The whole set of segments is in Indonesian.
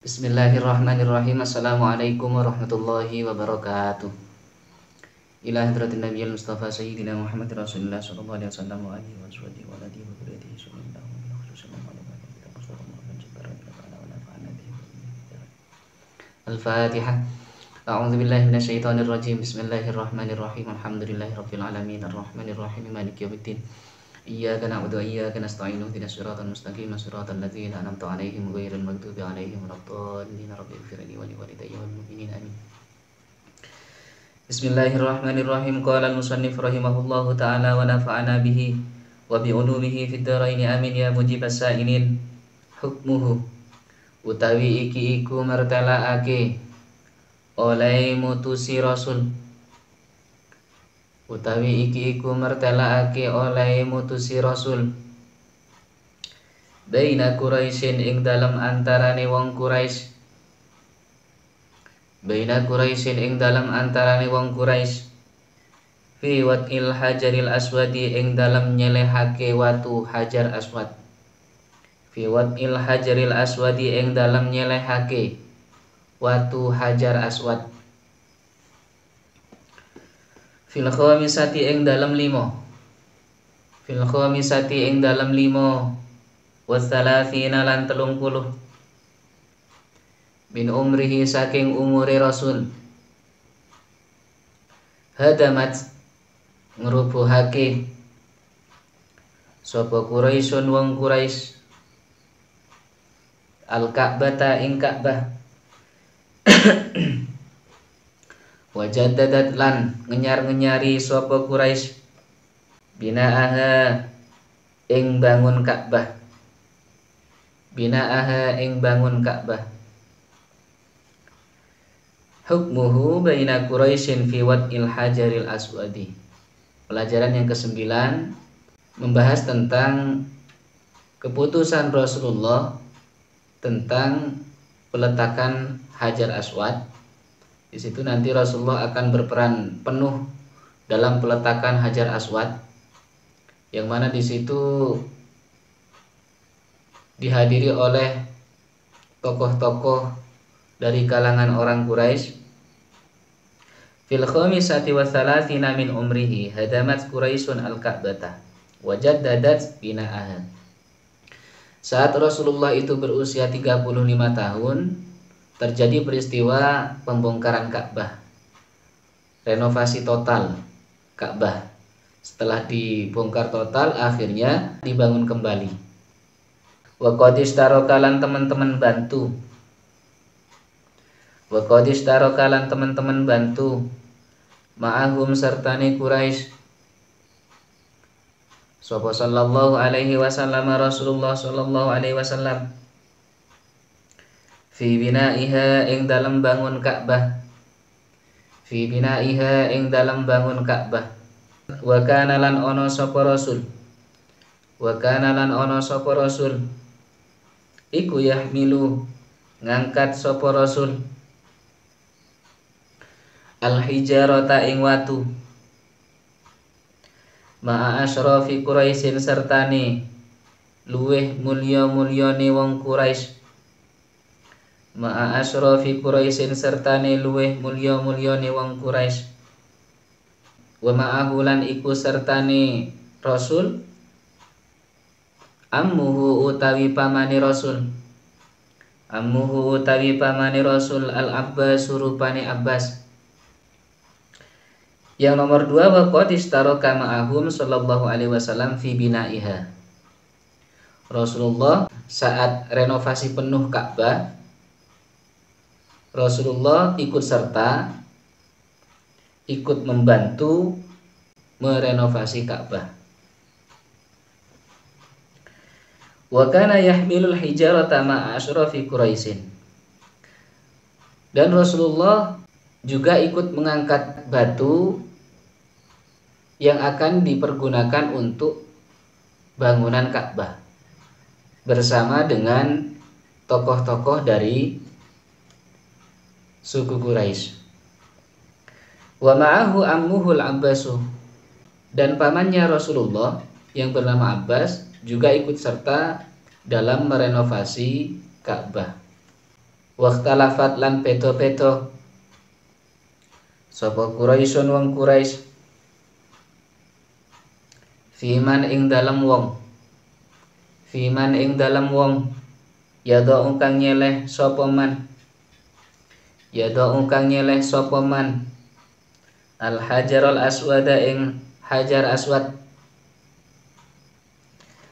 Bismillahirrahmanirrahim. Assalamualaikum warahmatullahi wabarakatuh. Ila hadratin nabiyil mustafa sayyidina Muhammad rasulullah sallallahu alaihi wasallam wa alihi wa sahbihi wa alihi wa barakatuh. Sallallahu alaihi wasallam wa alihi Al-Fatihah. A'udzu billahi minasyaitonir rajim. Bismillahirrahmanirrahim. Alhamdulillahi rabbil alamin arrahmanir rahim maliki yaumiddin. Iyyaka na'budu wa iyyaka nasta'in ihdinas siratal mustaqim siratal ladzina an'amta 'alaihim ghairil maghdubi alaihim waladdallin. Rabbighfir li wa liwalidayya wal mu'minin amin. Bismillahirrahmanirrahim. Qala al-musannif rahimahullahu ta'ala wa nafa'ana bihi wa bi ulumihi fid dharain amin ya mujibas sa'ilin. Hukmuhu utawi iki iku mertelaake oleh mutusi rasul, utawi iki iku mertelaake oleh mutusi rasul baina Quraisyin ing dalam antarane wong Quraisy, baina Quraisyin ing dalam antarane wong Quraisy fi watil hajaril aswadi ing dalam nyelehake watu hajar aswad, fi watil hajaril aswadi ing dalam nyelehake watu hajar aswad, fil khamisati ing dalam limo, fil khamisati ing dalam limo wasalathina lan 30 min umrihi saking umure rasul, hadamat ngrubuhake sapa Quraisyun wong Quraisy al-Ka'bata ing Ka'bah wajadadat lan ngenyar-ngenyari sapa Quraisy binaaha ing bangun Ka'bah, binaaha ing bangun Ka'bah. Hukmuhu baina Quraisyin fi wad'il hajaril aswadi. Pelajaran yang ke-9 membahas tentang keputusan Rasulullah tentang peletakan hajar aswad. Di situ nanti Rasulullah akan berperan penuh dalam peletakan hajar aswad, yang mana di situ dihadiri oleh tokoh-tokoh dari kalangan orang Quraisy. Fil khamisati wa thalathina min umrihi hadamat Quraisyun al-Ka'bata wajaddadat bina'aha. Saat Rasulullah itu berusia 35 tahun, terjadi peristiwa pembongkaran Ka'bah, renovasi total Ka'bah. Setelah dibongkar total, akhirnya dibangun kembali. Wa qad istaraka lan teman-teman bantu, wa qad istaraka lan teman-teman bantu ma'ahum sertane Quraisy sapa sallallahu alaihi wasallam Rasulullah sallallahu alaihi wasallam fi binaiha ing dalam bangun Ka'bah, fi binaiha ing dalam bangun Ka'bah. Wa kana lan ono sapa rasul, wa kana lan ono sapa rasul iku yahmilu ngangkat sapa rasul al hijarata ing watu ma'a asyrafi Quraisyin sertane luweh mulya-mulyane wong Quraisy, ma'a asyrafi Quraisyin sertane luweh mulya-mulyane wong Quraisy. Wa ma'ahu lan iku sertane rasul ammuhu utawi pamane rasul, ammuhu utawi pamane rasul al-Abbas rupane Abbas. Yang nomor 2, wa qad istaraka ma'ahum sallallahu alaihi wasallam fi binaiha. Rasulullah saat renovasi penuh Ka'bah, Rasulullah ikut serta, ikut membantu merenovasi Ka'bah. Wa kana yahmilul hijarata ma'a asyrafi Quraisyin. Dan Rasulullah juga ikut mengangkat batu yang akan dipergunakan untuk bangunan Ka'bah bersama dengan tokoh-tokoh dari suku Quraisy. Wa ma'ahu ammuhul Abbasu, dan pamannya Rasulullah yang bernama Abbas juga ikut serta dalam merenovasi Ka'bah. Waqtalafat lan peto-peto sapa Quraisyun wong Quraisy fiman ing dalem wong yadau kang nyeleh sapa man al hajarul aswada ing hajar aswad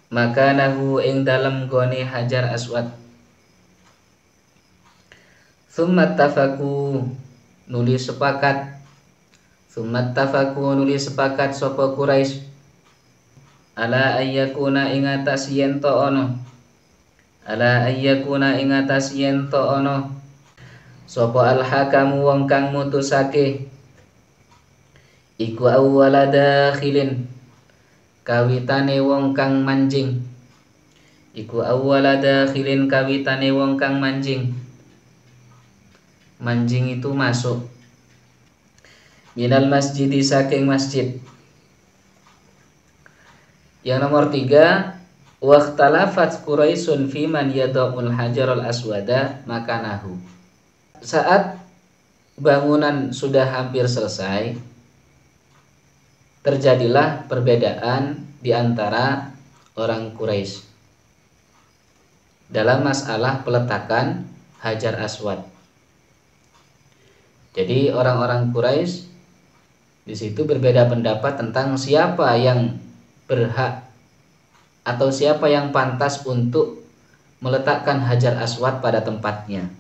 makanahu ing dalem gone hajar aswad. Tsumma tafaku nuli sepakat sapa Quraisy ala ayyakuna ing atas yen to ono sapa al hakamu wong kang mutusake iku awwala dakhilin kawitane wong kang manjing manjing itu masuk minal masjidi saking masjid. Yang nomor 3, waqtalafat Quraisyun fi man yada'ul hajarul aswada makanahu. Saat bangunan sudah hampir selesai, terjadilah perbedaan di antara orang Quraisy dalam masalah peletakan hajar aswad. Jadi orang-orang Quraisy di situ berbeda pendapat tentang siapa yang berhak atau siapa yang pantas untuk meletakkan hajar aswad pada tempatnya.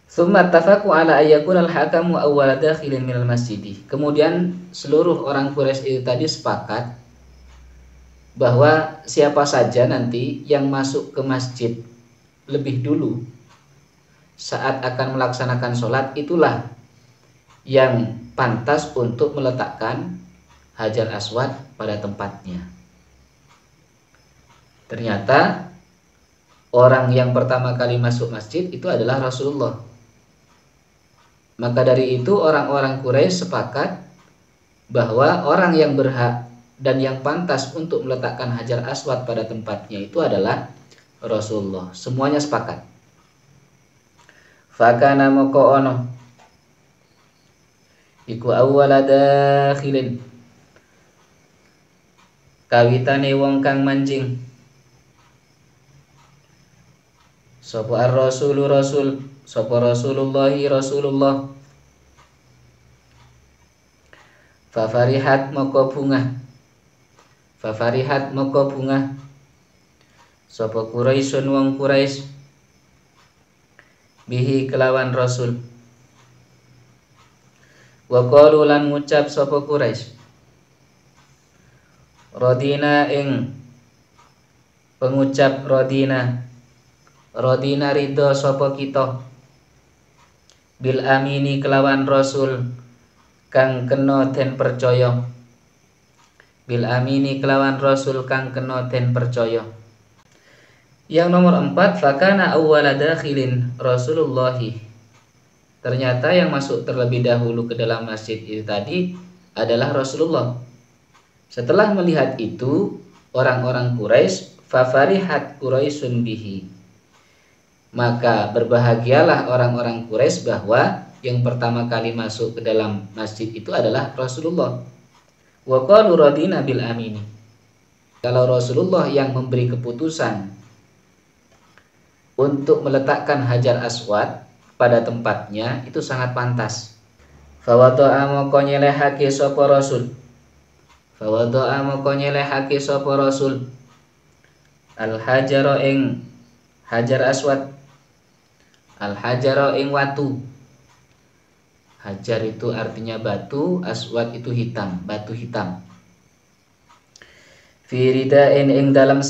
Tsumma tafaqu ala ayyakuna al-hakamu awwala dakhilin minal masjid. Kemudian seluruh orang Quraisy itu tadi sepakat bahwa siapa saja nanti yang masuk ke masjid lebih dulu saat akan melaksanakan sholat, itulah yang pantas untuk meletakkan hajar aswad pada tempatnya. Ternyata orang yang pertama kali masuk masjid itu adalah Rasulullah. Maka dari itu orang-orang Quraisy sepakat bahwa orang yang berhak dan yang pantas untuk meletakkan hajar aswad pada tempatnya itu adalah Rasulullah. Semuanya sepakat. Fakana moko ono iku awwala dakhilin kawitane wong kang manjing sapa ar-rasulu sapa Rasulullah fafarihat moko bunga sapa Quraisyun wong Quraisy bihi kelawan Rasul. Wa qalu lan ngucap sapa Quraisy radina ing pengucap radina ridho sapa kita bil amini kelawan Rasul kang kena den percaya Yang nomor 4, fakana awwala dakhilin Rasulullahi. Ternyata yang masuk terlebih dahulu ke dalam masjid itu tadi adalah Rasulullah. Setelah melihat itu, orang-orang Quraisy fafarihat Quraisyun bihi. Maka berbahagialah orang-orang Quraisy bahwa yang pertama kali masuk ke dalam masjid itu adalah Rasulullah. Wa qalu radina bil amini. Kalau Rasulullah yang memberi keputusan untuk meletakkan hajar aswad pada tempatnya, itu sangat pantas. Fawado'a moko nyelehake sapa Rasul al-hajara ing hajar aswad, al-hajara ing watu. Hajar itu artinya batu, aswad itu hitam, batu hitam. Firidain ing dalam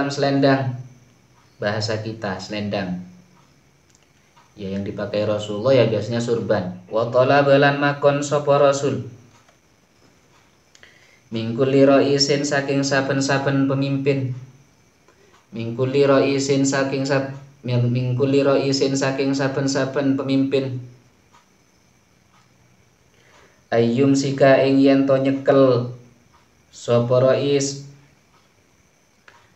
selendang. Bahasa kita selendang. Ya, yang dipakai Rasulullah ya biasanya surban. Wa talaba lan makon sapa Rasul mingkuli ra'isin saking saben-saben pemimpin. Mingkuli ra'isin saking saben-saben pemimpin. Ayyum sika ing yen to nyekel sapa ra'is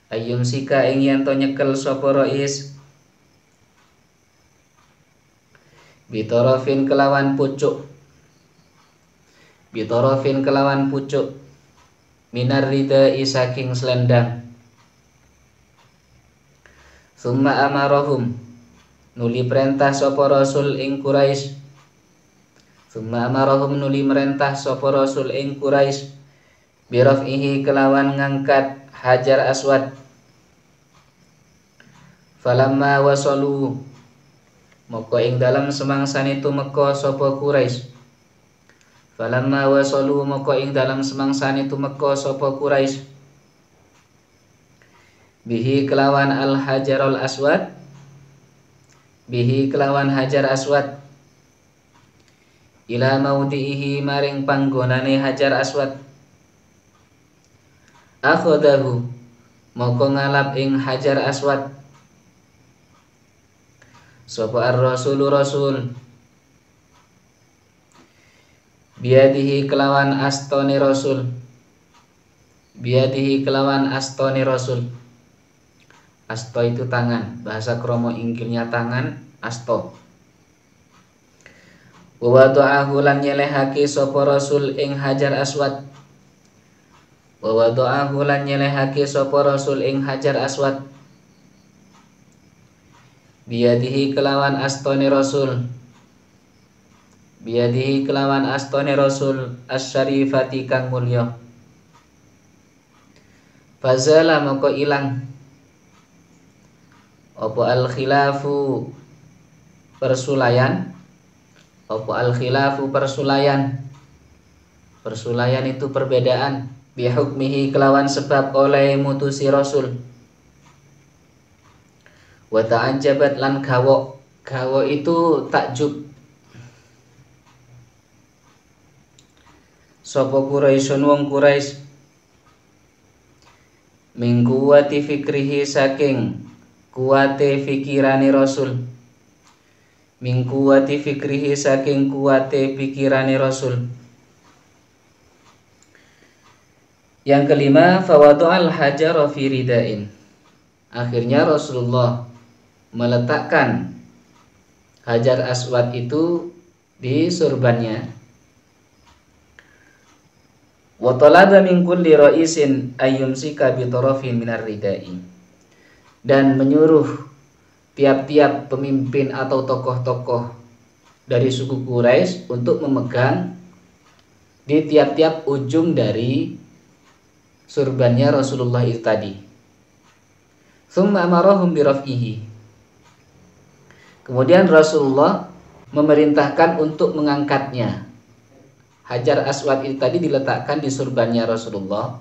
Ayum sika ing yen to nyekel sapa rais bitorofin kelawan pucuk minar rida saking selendang. Summa amarahum nuli perintah sapa rasul ing Quraisy biraf'ihi kelawan ngangkat hajar aswad. Falamma wasalu moko ing dalam semangsane tumeka sapa Quraisy bihi kelawan hajar aswad ila maudhihi maring panggonane hajar aswad. Akhadahu moko ngalap ing hajar aswad sapa ar-rasul biadihi kelawan astone rasul. Asto itu tangan, bahasa kromo inggilnya tangan, asto. Wa wada'ahu lan nyelehake sapa rasul ing hajar aswad. Biadihi kelawan astone rasul asyarifati kang mulya. Fazala moko ilang apa al-khilafu persulayan. Persulayan itu perbedaan. Bihukmihi kelawan sebab oleh mutusi rasul. Wa ta'ajjabat lan gawo itu takjub sapa Quraisyun wong Quraisy min kuwati fikrihi saking kuwate fikirane rasul. Yang kelima, fawadu'al hajara fi ridain. Akhirnya Rasulullah meletakkan hajar aswad itu di surbannya. Wa talaba min kulli ra'isin ayyumsika bi tarafin minar ridai. Dan menyuruh tiap-tiap pemimpin atau tokoh-tokoh dari suku Quraisy untuk memegang di tiap-tiap ujung dari surbannya Rasulullah itu tadi. Tsumma amarahum biraf'ihi. Kemudian Rasulullah memerintahkan untuk mengangkatnya. Hajar aswad itu tadi diletakkan di surbannya Rasulullah.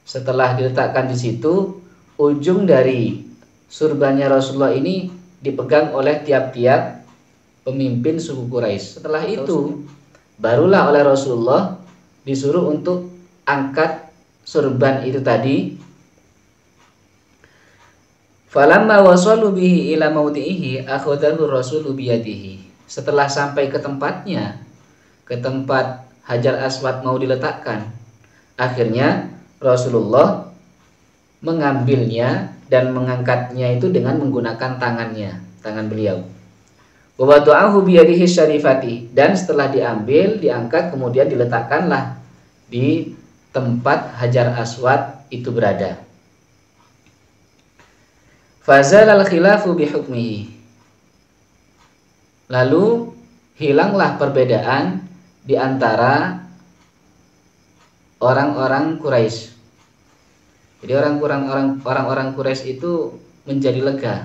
Setelah diletakkan di situ, ujung dari surbannya Rasulullah ini dipegang oleh tiap-tiap pemimpin suku Quraisy. Setelah itu, barulah oleh Rasulullah disuruh untuk angkat surban itu tadi. Falamma wasalu bihi ila maudhihi akhadahu rasulu biyadihi. Setelah sampai ke tempatnya, ke tempat hajar aswad mau diletakkan, akhirnya Rasulullah mengambilnya dan mengangkatnya itu dengan menggunakan tangannya, tangan beliau. Wa wada'ahu biyadihi syarifati. Dan setelah diambil, diangkat, kemudian diletakkanlah di tempat hajar aswad itu berada. Fazalal khilafu bihukmihi. Lalu hilanglah perbedaan di antara orang-orang Quraisy. Jadi orang-orang Quraisy itu menjadi lega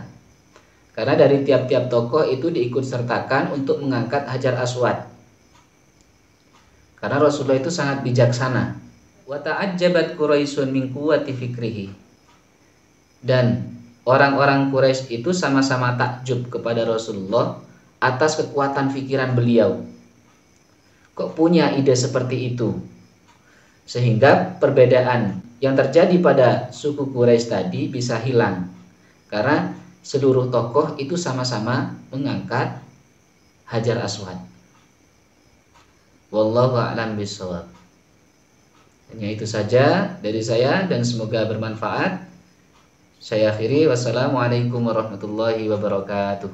karena dari tiap-tiap tokoh itu diikut sertakan untuk mengangkat hajar aswad. Karena Rasulullah itu sangat bijaksana. Wa ta'ajjabat Quraisyun min quwwati fikrihi. Dan orang-orang Quraisy itu sama-sama takjub kepada Rasulullah atas kekuatan pikiran beliau. Kok punya ide seperti itu? Sehingga perbedaan yang terjadi pada suku Quraisy tadi bisa hilang. Karena seluruh tokoh itu sama-sama mengangkat hajar aswad. Wallahu a'lam bishawab. Hanya itu saja dari saya dan semoga bermanfaat. Saya akhiri, wassalamualaikum warahmatullahi wabarakatuh.